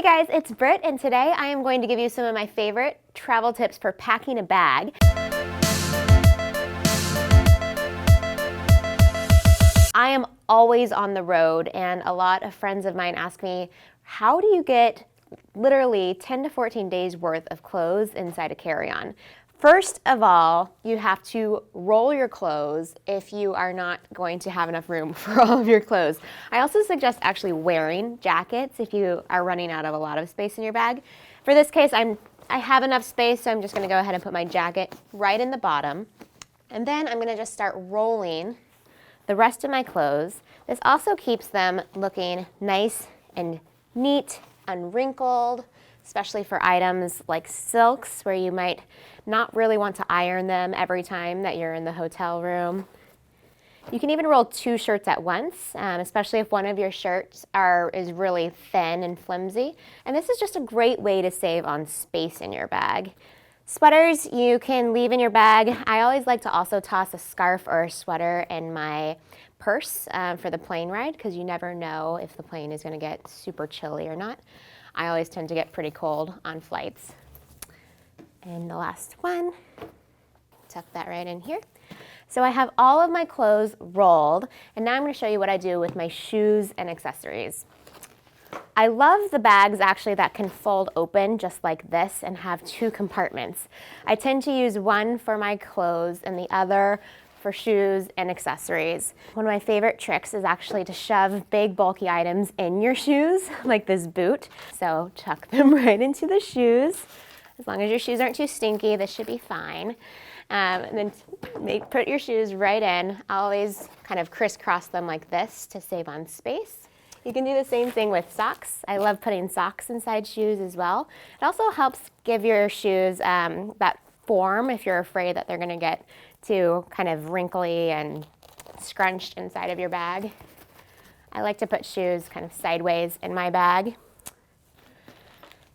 Hey guys, it's Brit, and today I am going to give you some of my favorite travel tips for packing a bag. I am always on the road, and a lot of friends of mine ask me, how do you get literally 10 to 14 days worth of clothes inside a carry-on? First of all, you have to roll your clothes if you are not going to have enough room for all of your clothes. I also suggest actually wearing jackets if you are running out of a lot of space in your bag. For this case, I have enough space, so I'm just gonna go ahead and put my jacket right in the bottom. And then I'm gonna just start rolling the rest of my clothes. This also keeps them looking nice and neat, unwrinkled, especially for items like silks where you might not really want to iron them every time that you're in the hotel room. You can even roll 2 shirts at once, especially if one of your shirts is really thin and flimsy. And this is just a great way to save on space in your bag. Sweaters you can leave in your bag. I always like to also toss a scarf or a sweater in my purse for the plane ride, because you never know if the plane is going to get super chilly or not. I always tend to get pretty cold on flights. And the last one, tuck that right in here. So I have all of my clothes rolled, and now I'm going to show you what I do with my shoes and accessories. I love the bags actually that can fold open just like this and have 2 compartments. I tend to use one for my clothes and the other for shoes and accessories. One of my favorite tricks is actually to shove big bulky items in your shoes, like this boot. So tuck them right into the shoes. As long as your shoes aren't too stinky, this should be fine. And then put your shoes right in. I'll always kind of crisscross them like this to save on space. You can do the same thing with socks. I love putting socks inside shoes as well. It also helps give your shoes that form if you're afraid that they're gonna get too kind of wrinkly and scrunched inside of your bag. I like to put shoes kind of sideways in my bag.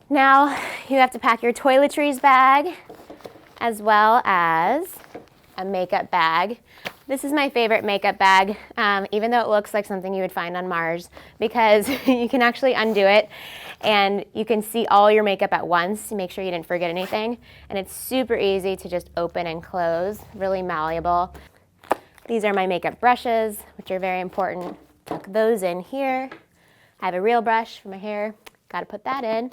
Now you have to pack your toiletries bag as well as a makeup bag. This is my favorite makeup bag, even though it looks like something you would find on Mars, because you can actually undo it and you can see all your makeup at once to make sure you didn't forget anything. And it's super easy to just open and close, really malleable. These are my makeup brushes, which are very important. Tuck those in here. I have a real brush for my hair, gotta put that in.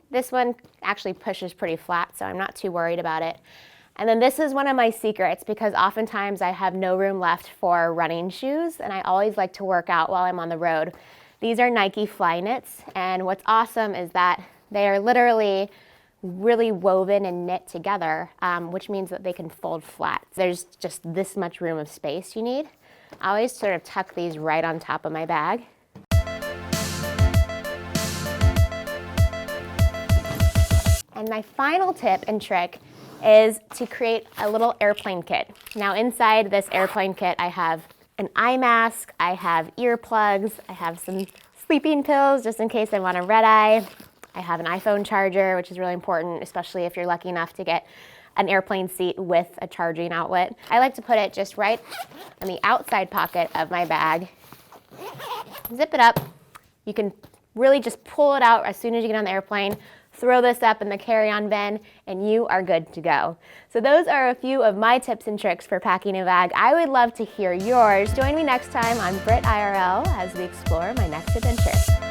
This one actually pushes pretty flat, so I'm not too worried about it. And then this is one of my secrets, because oftentimes I have no room left for running shoes, and I always like to work out while I'm on the road. These are Nike Fly Knits, and what's awesome is that they are literally really woven and knit together, which means that they can fold flat. There's just this much room of space you need. I always sort of tuck these right on top of my bag. And my final tip and trick is to create a little airplane kit. Now inside this airplane kit, I have an eye mask, I have earplugs, I have some sleeping pills just in case I want a red eye. I have an iPhone charger, which is really important, especially if you're lucky enough to get an airplane seat with a charging outlet. I like to put it just right on the outside pocket of my bag. Zip it up. You can really just pull it out as soon as you get on the airplane. Throw this up in the carry-on bin, and you are good to go. So those are a few of my tips and tricks for packing a bag. I would love to hear yours. Join me next time on Brit IRL as we explore my next adventure.